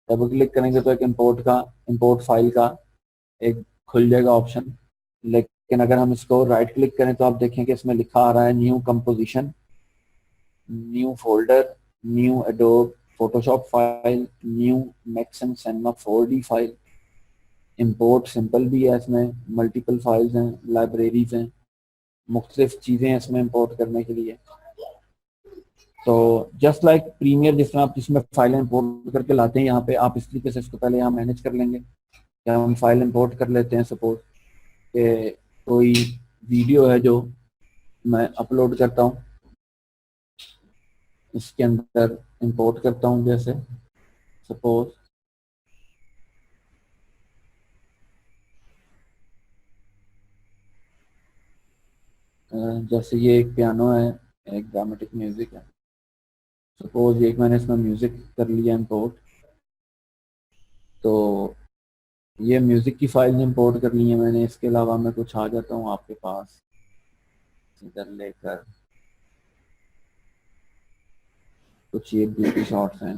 Double click करेंगे तो एक इंपोर्ट फाइल का एक खुल जाएगा ऑप्शन। लेकिन अगर हम इसको राइट क्लिक करें तो आप देखें कि इसमें लिखा आ रहा है new composition, new folder, new adobe Photoshop file, new Maxon cinema 4D file. Import simple भी है, इसमें मल्टीपल फाइल्स हैं, लाइब्रेरीज हैं, मुख्तलिफ चीज़ें हैं इसमें इंपोर्ट करने के लिए। तो जस्ट लाइक प्रीमियर, जिस तरह आप इसमें फाइल इंपोर्ट करके लाते हैं, यहाँ पे आप इस तरीके से इसको पहले यहाँ मैनेज कर लेंगे। या हम फाइल इंपोर्ट कर लेते हैं, सपोज कि कोई वीडियो है जो मैं अपलोड करता हूँ, इसके अंदर इंपोर्ट करता हूँ। जैसे सपोज जैसे ये एक पियानो है, एक ड्रामेटिक म्यूजिक है, सपोज एक मैंने इसमें म्यूजिक कर लिया इंपोर्ट। तो ये म्यूजिक की फाइल इंपोर्ट कर ली है मैंने। इसके अलावा मैं कुछ आ जाता हूँ आपके पास इधर लेकर, कुछ ये ब्यूटी शॉट्स हैं,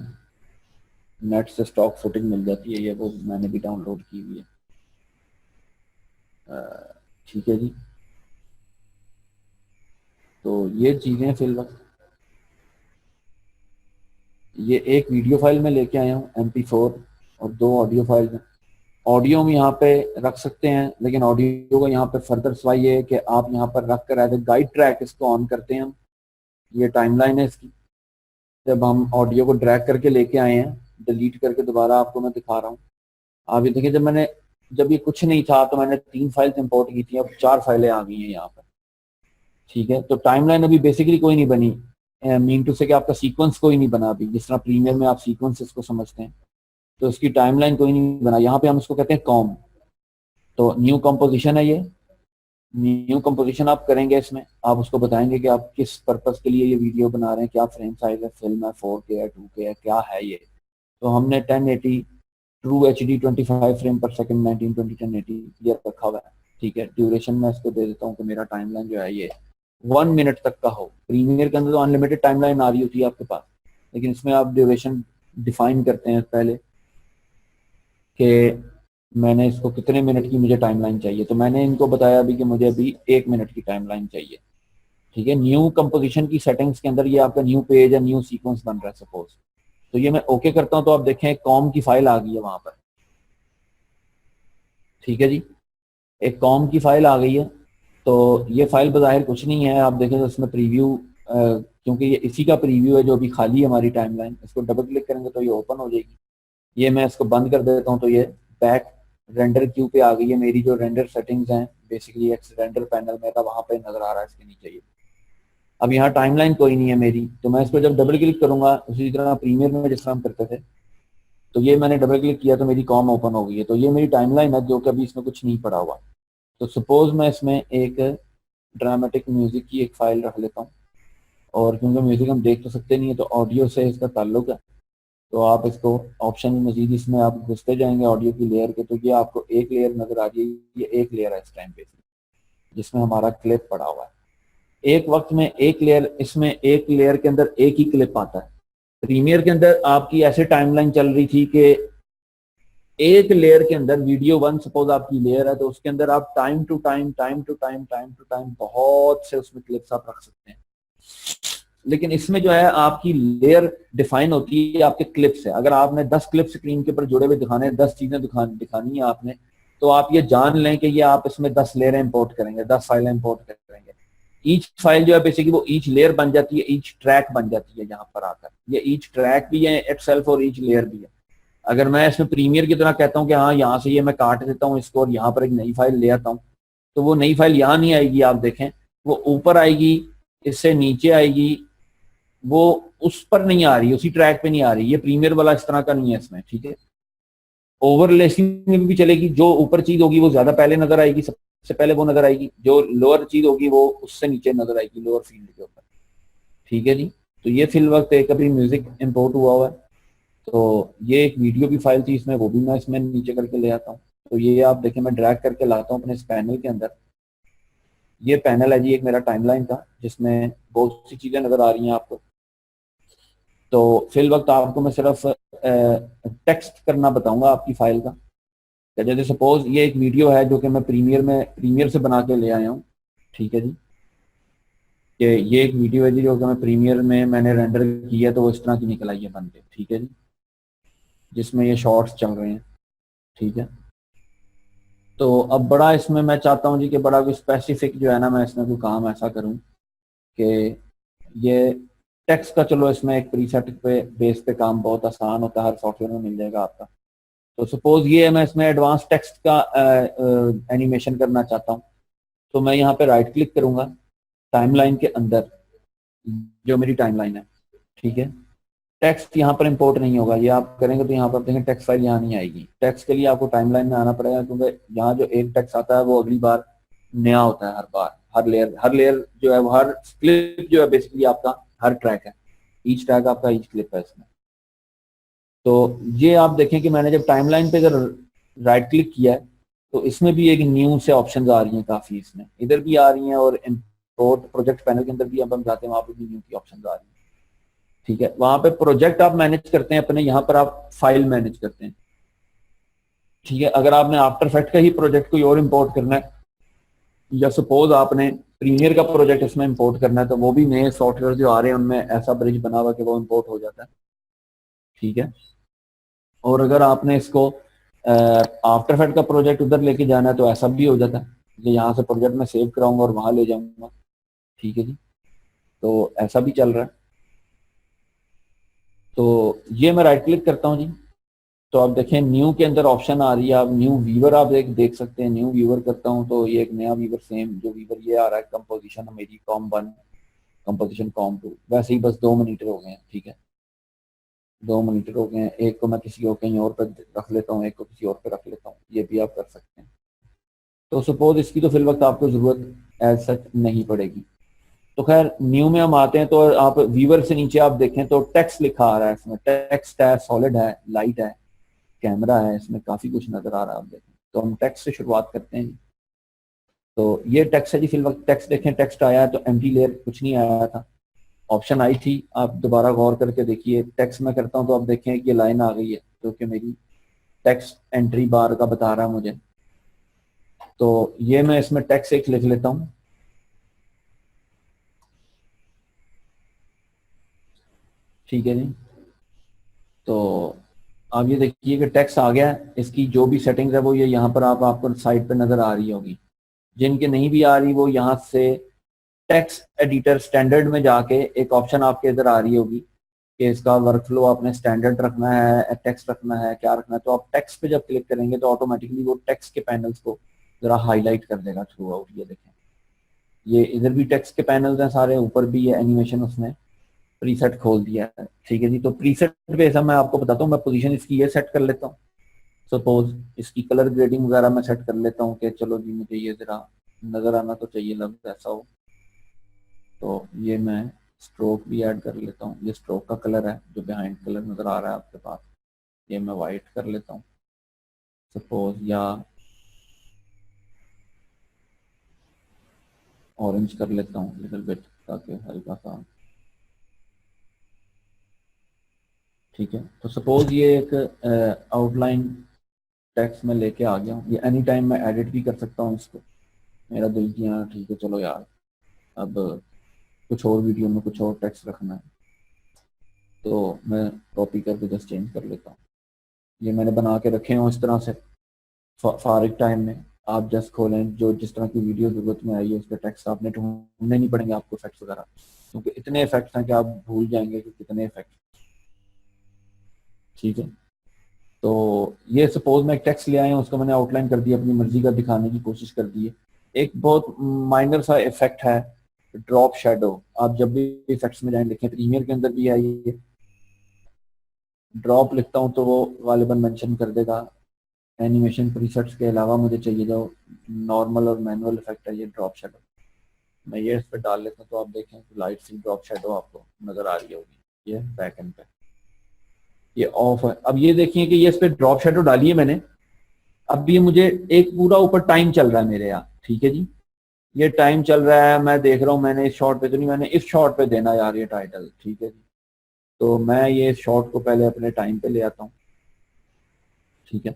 नेट से स्टॉक फुटेज मिल जाती है, ये वो मैंने भी डाउनलोड की हुई है। ठीक है जी। तो ये चीज़ें फिल वक्त, ये एक वीडियो फाइल में लेके आया हूँ MP4, और 2 ऑडियो फाइल हैं। ऑडियो में यहाँ पे रख सकते हैं, लेकिन ऑडियो को यहाँ पे फर्दर सवाई ये है कि आप यहाँ पर रख कर एज ए गाइड ट्रैक इसको ऑन करते हैं हम। ये टाइमलाइन है इसकी। जब हम ऑडियो को ड्रैग करके लेके आए हैं, डिलीट करके दोबारा आपको मैं दिखा रहा हूँ। आप ये देखिए, जब ये कुछ नहीं था तो मैंने 3 फाइल्स इंपोर्ट की थी, अब 4 फाइलें आ गई हैं यहाँ पर। ठीक है, तो टाइमलाइन अभी बेसिकली कोई नहीं बनी। मीन टू से कि आपका सीक्वेंस कोई नहीं बना अभी, जिस तरह प्रीमियर में आप सीक्वेंसेस को समझते हैं, तो इसकी टाइमलाइन कोई नहीं बना। यहाँ पे हम इसको कहते हैं कॉम। तो न्यू कंपोजिशन है ये। न्यू कंपोजिशन आप करेंगे, इसमें आप उसको बताएंगे कि आप किस पर्पस के लिए ये वीडियो बना रहे हैं, क्या फ्रेम साइज है, फिल्म है, 4K है, 2K है, क्या है ये। तो हमने 1080 ट्रू HD 25 फ्रेम पर सेकंड 1920 1080 ये रखा हुआ है। ठीक है, ड्यूरेशन में इसको दे देता हूँ कि मेरा टाइमलाइन जो है ये 1 मिनट तक का हो। प्रीमियर के अंदर तो अनलिमिटेड टाइमलाइन आ रही होती है आपके पास, लेकिन इसमें आप ड्यूरेशन डिफाइन करते हैं पहले कि मैंने इसको कितने मिनट की मुझे टाइमलाइन चाहिए। तो मैंने इनको बताया अभी कि मुझे अभी 1 मिनट की टाइमलाइन चाहिए। ठीक है, न्यू कंपोजिशन की सेटिंग्स के अंदर ये आपका न्यू पेज है, न्यू सीक्वेंस बन रहा है सपोज। तो ये मैं ओके करता हूं तो आप देखें कॉम की फाइल आ गई है वहां पर। ठीक है जी, एक कॉम की फाइल आ गई है। तो ये फाइल बज़ाहिर कुछ नहीं है, आप देखें तो इसमें प्रीव्यू, क्योंकि ये इसी का प्रीव्यू है जो अभी खाली है हमारी टाइमलाइन। इसको डबल क्लिक करेंगे तो ये ओपन हो जाएगी। ये मैं इसको बंद कर देता हूँ तो ये बैक रेंडर क्यू पे आ गई है। मेरी जो रेंडर सेटिंग्स हैं, बेसिकली एक रेंडर पैनल मेरा वहां पे नजर आ रहा है इसके नीचे ये। अब यहाँ टाइमलाइन कोई नहीं है मेरी, तो मैं इसको जब डबल क्लिक करूंगा उसी तरह प्रीमियर में जिस तरह हम करते थे, तो ये मैंने डबल क्लिक किया तो मेरी कॉम ओपन हो गई है। तो ये मेरी टाइमलाइन है जो कभी इसमें कुछ नहीं पड़ा हुआ। तो सपोज मैं इसमें एक ड्रामेटिक म्यूजिक की एक फाइल रख लेता हूँ, और क्योंकि म्यूजिक हम देख तो सकते नहीं है तो ऑडियो से इसका ताल्लुक है, तो आप इसको ऑप्शन मजीद इसमें आप घुसते जाएंगे ऑडियो की लेयर के, तो ये आपको एक लेयर नजर आ रही है। ये एक लेयर है इस टाइम पे जिसमें हमारा क्लिप पड़ा हुआ है। एक वक्त में एक लेयर, इसमें एक लेयर के अंदर एक ही क्लिप आता है। प्रीमियर के अंदर आपकी ऐसे टाइमलाइन चल रही थी कि एक लेयर के अंदर वीडियो 1 सपोज आपकी लेयर है, तो उसके अंदर आप टाइम टू टाइम बहुत से उसमें क्लिप्स आप रख सकते हैं। लेकिन इसमें जो है आपकी लेयर डिफाइन होती है आपके क्लिप से। अगर आपने 10 क्लिप स्क्रीन के ऊपर जुड़े हुए दिखाने, 10 चीजें दिखानी है आपने, तो आप ये जान लें कि ये आप इसमें 10 लेयर इंपोर्ट करेंगे, 10 फाइलें इंपोर्ट करेंगे। ईच फाइल जो है बेसिकली वो ईच लेयर बन जाती है, ईच ट्रैक बन जाती है यहाँ पर आकर। ये ईच ट्रैक भी है इटसेल्फ और ईच लेयर भी है। अगर मैं इसमें प्रीमियर की तरह कहता हूँ कि हाँ यहाँ से ये मैं काट देता हूँ इसको और यहाँ पर एक नई फाइल ले आता हूँ, तो वो नई फाइल यहाँ नहीं आएगी। आप देखें वो ऊपर आएगी, इससे नीचे आएगी, वो उस पर नहीं आ रही, उसी ट्रैक पे नहीं आ रही। ये प्रीमियर वाला इस तरह का नहीं है इसमें। ठीक है, ओवरलेसिंग में भी चलेगी, जो ऊपर चीज होगी वो ज्यादा पहले नजर आएगी, सबसे पहले वो नजर आएगी, जो लोअर चीज होगी वो उससे नीचे नजर आएगी, लोअर फील्ड के ऊपर। ठीक है जी, तो ये फिल वक्त एक अभी म्यूजिक इंपोर्ट हुआ है। तो ये एक वीडियो की फाइल थी इसमें, वो भी मैं इसमें नीचे करके ले आता हूँ। तो ये आप देखें मैं ड्रैग करके लाता हूँ अपने इस पैनल के अंदर। ये पैनल है जी एक मेरा टाइमलाइन का, जिसमें बहुत सी चीजें नजर आ रही हैं आपको। तो फिल वक्त आपको मैं सिर्फ टेक्स्ट करना बताऊंगा आपकी फाइल का। जैसे सपोज ये एक वीडियो है जो कि मैं प्रीमियर से बना के ले आया हूँ, ठीक है जी। कि ये एक वीडियो है जी जो कि मैं प्रीमियर में मैंने रेंडर किया, तो वो इस तरह की निकल आई है बन के, ठीक है जी, जिसमें ये शॉर्ट्स चल रहे हैं, ठीक है। तो अब बड़ा इसमें मैं चाहता हूँ जी कि बड़ा कोई स्पेसिफिक जो है ना, मैं इसमें कोई काम ऐसा करूँ कि ये टेक्स्ट का, चलो इसमें एक प्रीसेट पे बेस पे काम बहुत आसान होता है, हर सॉफ्टवेयर में मिल जाएगा आपका। तो सपोज ये मैं इसमें एडवांस टेक्स्ट का एनिमेशन करना चाहता हूँ, तो मैं यहाँ पे राइट क्लिक करूंगा टाइमलाइन के अंदर, जो मेरी टाइमलाइन है, ठीक है। टेक्स्ट यहाँ पर इंपोर्ट नहीं होगा, ये आप करेंगे तो यहाँ पर देखें टेक्स्ट फाइल यहाँ नहीं आएगी। टेक्स्ट के लिए आपको टाइमलाइन में आना पड़ेगा, क्योंकि यहाँ जो एक टेक्स्ट आता है वो अगली बार नया होता है हर बार। हर लेयर जो है वो, हर क्लिप जो है बेसिकली आपका हर ट्रैक है, ईच ट्रैक आपका ईच क्लिप है इसमें। तो ये आप देखें कि मैंने जब टाइमलाइन पे अगर राइट क्लिक किया है, तो इसमें भी एक न्यू से ऑप्शंस आ रही हैं काफ़ी, इसमें इधर भी आ रही हैं, और इंपोर्ट प्रोजेक्ट पैनल के अंदर भी अब हम जाते हैं, वहाँ पे भी न्यू की ऑप्शंस आ रही हैं, ठीक है। वहाँ पे प्रोजेक्ट आप मैनेज करते हैं अपने, यहाँ पर आप फाइल मैनेज करते हैं, ठीक है। अगर आपने आफ्टर इफेक्ट का ही प्रोजेक्ट कोई और इम्पोर्ट करना है, या सपोज आपने प्रीमियर का प्रोजेक्ट इसमें इम्पोर्ट करना है, तो वो भी नए सॉफ्टवेयर जो आ रहे हैं उनमें ऐसा ब्रिज बना हुआ कि वो इम्पोर्ट हो जाता है, ठीक है। और अगर आपने इसको आफ्टर इफेक्ट का प्रोजेक्ट उधर लेके जाना है, तो ऐसा भी हो जाता है कि यहाँ से प्रोजेक्ट में सेव कराऊंगा और वहां ले जाऊंगा, ठीक है जी। तो ऐसा भी चल रहा है। तो ये मैं राइट क्लिक करता हूँ जी, तो आप देखें न्यू के अंदर ऑप्शन आ रही है, आप न्यू व्यूवर आप देख सकते हैं। न्यू व्यूवर करता हूँ तो ये एक नया व्यूवर, सेम जो व्यूवर ये आ रहा है, कंपोजिशन मेरी com1, कंपोजिशन com2, वैसे ही बस 2 मॉनिटर हो गए हैं, ठीक है। 2 मॉनिटर हो गए हैं, एक को मैं किसी और कहीं और पर रख लेता हूँ, एक को किसी और पे रख लेता हूँ, ये भी आप कर सकते हैं। तो सपोज इसकी तो फिल वक्त आपको जरूरत एज सच नहीं पड़ेगी। तो खैर न्यू में हम आते हैं, तो आप व्यूवर से नीचे आप देखें तो टेक्स्ट लिखा आ रहा है, इसमें टेक्स्ट है, सॉलिड है, लाइट है, कैमरा है, इसमें काफी कुछ नजर आ रहा है, आप देखें। तो हम टेक्स्ट से शुरुआत करते हैं। तो ये टेक्स्ट है जी, फिल वक्त टेक्स्ट देखें, टेक्स्ट आया है, तो एम्प्टी लेयर कुछ नहीं आया था, ऑप्शन आई थी, आप दोबारा गौर करके देखिए। टेक्स्ट में करता हूँ तो आप देखें कि ये लाइन आ गई है, जो कि मेरी टेक्स्ट एंट्री बार का बता रहा है मुझे। तो ये मैं इसमें टेक्स्ट एक लिख लेता हूँ, ठीक है जी। तो आप ये देखिए कि टेक्स्ट आ गया है, इसकी जो भी सेटिंग्स है वो ये यहाँ पर आपको साइड पे नजर आ रही होगी। जिनके नहीं भी आ रही वो यहाँ से टेक्स्ट एडिटर स्टैंडर्ड में जाके एक ऑप्शन आपके इधर आ रही होगी कि इसका वर्कफ्लो आपने स्टैंडर्ड रखना है, टेक्स्ट रखना है, क्या रखना है। तो आप टेक्स्ट पे जब क्लिक करेंगे तो ऑटोमेटिकली वो टेक्स्ट के पैनल्स को जरा हाईलाइट कर देगा थ्रू आउट। ये देखें, ये इधर भी टेक्स्ट के पैनल्स हैं सारे, ऊपर भी ये एनिमेशन उसने प्रीसेट खोल दिया है, ठीक है जी। तो प्रीसेट पे ऐसा मैं आपको बताता हूँ, मैं पोजीशन इसकी ये सेट कर लेता हूँ। सपोज इसकी कलर ग्रेडिंग वगैरह मैं सेट कर लेता हूँ कि चलो जी मुझे ये जरा नजर आना तो चाहिए, लफ्ज ऐसा हो। तो ये मैं स्ट्रोक भी ऐड कर लेता हूँ, ये स्ट्रोक का कलर है जो बिहाइंड कलर नजर आ रहा है आपके पास, ये मैं वाइट कर लेता हूँ सपोज, या ऑरेंज कर लेता हूँ लिटिल बिट, ताकि हल्का सा, ठीक है। तो सपोज ये एक आउटलाइन टेक्स्ट में लेके आ गया हूँ। ये एनी टाइम मैं एडिट भी कर सकता हूँ इसको, मेरा दिल किया ठीक है चलो यार अब कुछ और वीडियो में कुछ और टेक्स्ट रखना है, तो मैं कॉपी करके जस्ट चेंज कर लेता हूँ। ये मैंने बना के रखे हों इस तरह से, फारिग टाइम में आप जस्ट खोलें, जो जिस तरह की वीडियो जरूरत में आई है उसके टेक्स्ट आपने ढूंढने नहीं पड़ेंगे आपको इफेक्ट्स वगैरह, क्योंकि इतने इफेक्ट्स हैं कि आप भूल जाएंगे कि कितने इफेक्ट, ठीक है। तो ये सपोज मैं एक टेक्स्ट ले आया हूँ, उसको मैंने आउटलाइन कर दिया, अपनी मर्जी का दिखाने की कोशिश कर दी है। एक बहुत माइनर सा इफेक्ट है ड्रॉप शेडो, आप जब भी इफेक्ट्स में जाएं देखें, प्रीमियर के अंदर भी है ये। ड्रॉप लिखता हूँ तो वो गालिबन मेंशन कर देगा। एनिमेशन प्रीसेट्स के अलावा मुझे चाहिए जो नॉर्मल और मैनुअल इफेक्ट है, ये ड्रॉप शेडो, मैं ये इस पर डाल लेता हूँ। तो आप देखें लाइट सी ड्रॉप शेडो आपको नजर आ रही होगी, ये बैक एंड पे ये ऑफ है। अब ये देखिए कि ये इस पे ड्रॉप शेडो डाली है मैंने, अब भी मुझे एक पूरा ऊपर टाइम चल रहा है मेरे यहाँ, ठीक है जी। ये टाइम चल रहा है, मैं देख रहा हूँ मैंने इस शॉट पे तो नहीं, मैंने इस शॉट पे देना यार ये टाइटल, ठीक है जी। तो मैं ये शॉट को पहले अपने टाइम पे ले आता हूँ, ठीक है।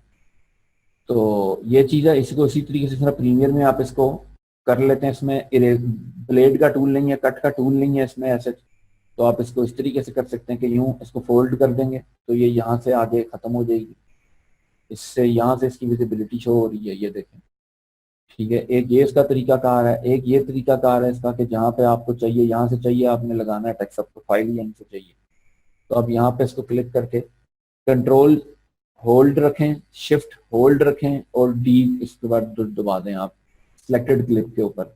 तो ये चीज़ है, इसको इसी तरीके से प्रीमियर में आप इसको कर लेते हैं। इसमें ब्लेड का टूल नहीं है, कट का टूल नहीं है इसमें ऐसे, तो आप इसको इस तरीके से कर सकते हैं कि यूं इसको फोल्ड कर देंगे तो ये यहाँ से आगे खत्म हो जाएगी, इससे यहाँ से इसकी विजिबिलिटी शो हो रही है, ये देखें, ठीक है। एक ये इसका तरीकाकार है, एक ये तरीकाकार है इसका कि जहाँ पे आपको चाहिए यहाँ से चाहिए आपने लगाना है टेक्स्ट, आपको फाइल यहीं से चाहिए, तो अब यहाँ पे इसको क्लिक करके कंट्रोल होल्ड रखें, शिफ्ट होल्ड रखें और डी इसके बाद दबा दें आप सिलेक्टेड क्लिप के ऊपर,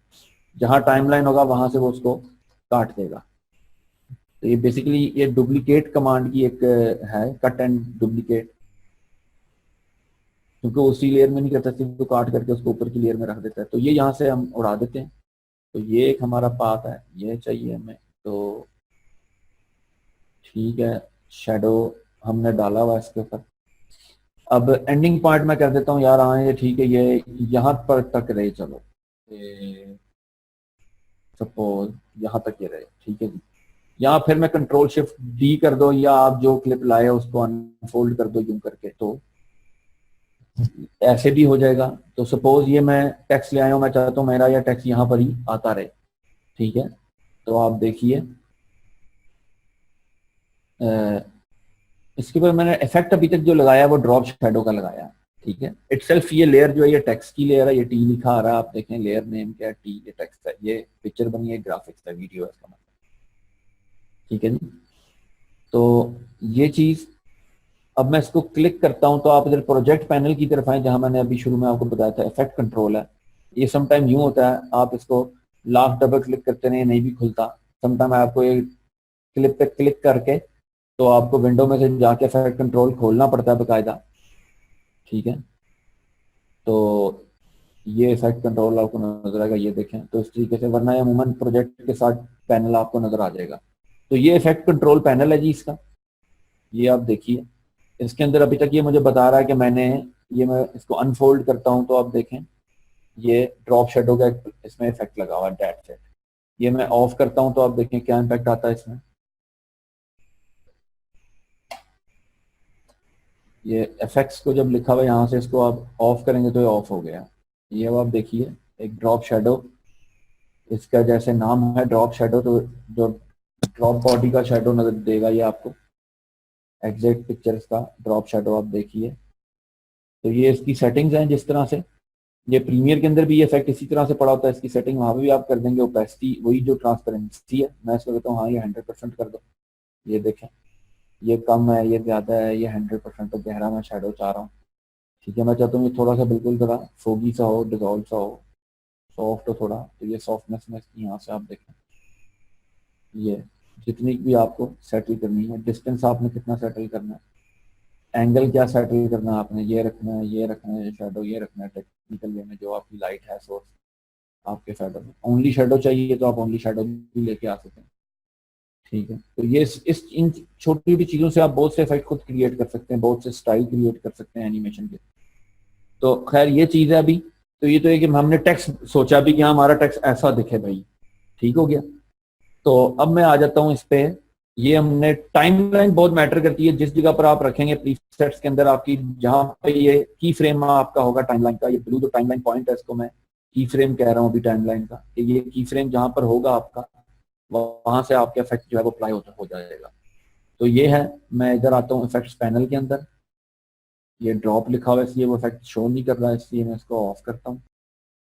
जहाँ टाइमलाइन होगा वहां से वो उसको काट देगा। तो ये बेसिकली ये डुप्लीकेट कमांड की एक है, कट एंड डुप्लीकेट, क्योंकि उसी लेयर में नहीं करता, सिर्फ तो काट करके उसको ऊपर की लेयर में रख देता है। तो ये यहाँ से हम उड़ा देते हैं। तो ये एक हमारा पाथ है, ये चाहिए हमें, तो ठीक है, शेडो हमने डाला हुआ इसके ऊपर। अब एंडिंग पॉइंट में कर देता हूँ यार, हाँ ये ठीक है, ये यहाँ पर तक रहे, चलो सपोज यहाँ तक ये रहे, ठीक है जी। यहाँ फिर मैं कंट्रोल शिफ्ट डी कर दो, या आप जो क्लिप लाए उसको अनफोल्ड कर दो यूं करके, तो ऐसे भी हो जाएगा। तो सपोज ये मैं टेक्स्ट ले आया हूँ, मैं चाहता हूँ मेरा यह टेक्स्ट यहाँ पर ही आता रहे, ठीक है। तो आप देखिए इसके ऊपर मैंने इफेक्ट अभी तक जो लगाया है वो ड्रॉप शैडो का लगाया है, ठीक है। इटसेल्फ ये लेयर जो है ये टेक्स्ट की लेयर है, ये टी लिखा आ रहा है, आप देखें लेयर नेम क्या है, टी, ये टेक्स्ट है, ये पिक्चर बनी है, ग्राफिक्स है, वीडियो है इसका मतलब, ठीक है जी। तो ये चीज, अब मैं इसको क्लिक करता हूं तो आप इधर प्रोजेक्ट पैनल की तरफ आए, जहां मैंने अभी शुरू में आपको बताया था इफेक्ट कंट्रोल है। ये समटाइम यूं होता है, आप इसको लास्ट डबल क्लिक करते नहीं, नहीं भी खुलता, समटाइम आपको ये क्लिप पे क्लिक करके तो आपको विंडो में से जाके इफेक्ट कंट्रोल खोलना पड़ता है बकायदा, ठीक है। तो ये इफेक्ट कंट्रोल आपको नजर आएगा, ये देखें, तो इस तरीके से, वरना ये अमूमन प्रोजेक्ट के साथ पैनल आपको नजर आ जाएगा। तो ये इफेक्ट कंट्रोल पैनल है जी इसका, ये आप देखिए। इसके अंदर अभी तक ये मुझे बता रहा है कि मैं इसको अनफोल्ड करता हूं तो आप देखें ये ड्रॉप शेडो का इसमें इफेक्ट लगा हुआ है, डेट सेट। ये मैं ऑफ करता हूं तो आप देखें क्या इम्पैक्ट आता है इसमें। ये इफेक्ट्स को जब लिखा हुआ है यहाँ से, इसको आप ऑफ करेंगे तो ये ऑफ हो गया। ये अब आप देखिए एक ड्रॉप शेडो, इसका जैसे नाम है ड्रॉप शेडो, तो जो ड्रॉप बॉडी का शेडो नजर देगा ये आपको, एग्जैक्ट पिक्चर्स का ड्रॉप शेडो आप देखिए। तो ये इसकी सेटिंग्स हैं जिस तरह से, ये प्रीमियर के अंदर भी ये इफेक्ट इसी तरह से पड़ा होता है, इसकी सेटिंग वहां भी आप कर देंगे। ओपेसिटी वही जो ट्रांसपेरेंसी है, मैं इसको कहता हूँ हाँ ये 100% कर दो, ये देखें ये कम है, ये ज्यादा है, ये 100% तो गहरा मैं शेडो चाह रहा हूँ, ठीक है। मैं चाहता हूँ ये थोड़ा सा बिल्कुल जरा फोगी सा हो, डिजॉल्व सा हो, सॉफ्ट हो थोड़ा, तो ये सॉफ्टनेस में इसकी यहाँ से आप देखें, ये जितनी भी आपको सेटल करनी है, डिस्टेंस आपने कितना सेटल करना है, एंगल क्या सेटल करना है आपने, ये रखना है, ये रखना है, शेडो ये रखना है, टेक्निकल वे में जो आपकी लाइट है सोर्स आपके शेडो में, ओनली शेडो चाहिए तो आप ओनली शेडो भी लेके आ सकते हैं, ठीक है। तो ये इस इन छोटी छोटी चीजों से आप बहुत से इफेक्ट खुद क्रिएट कर सकते हैं, बहुत से स्टाइल क्रिएट कर सकते हैं एनिमेशन के। तो खैर ये चीज है अभी। तो ये तो है कि हमने टेक्स्ट सोचा भी कि हाँ हमारा टेक्स्ट ऐसा दिखे भाई, ठीक हो गया। तो अब मैं आ जाता हूँ इस पे, ये हमने टाइमलाइन बहुत मैटर करती है, जिस जगह पर आप रखेंगे प्रीसेट्स के अंदर आपकी, जहां पे ये की फ्रेम आपका होगा टाइमलाइन का, ये ब्लू जो टाइमलाइन पॉइंट है इसको मैं की फ्रेम कह रहा हूँ अभी टाइमलाइन का, कि ये की फ्रेम जहां पर होगा आपका, वहां से आपका इफेक्ट जो है वो अप्लाई हो जाएगा। तो ये है, मैं इधर आता हूँ इफेक्ट्स पैनल के अंदर, ये ड्रॉप लिखा हुआ है इसलिए वो इफेक्ट शो नहीं कर रहा है, इसलिए मैं इसको ऑफ करता हूँ।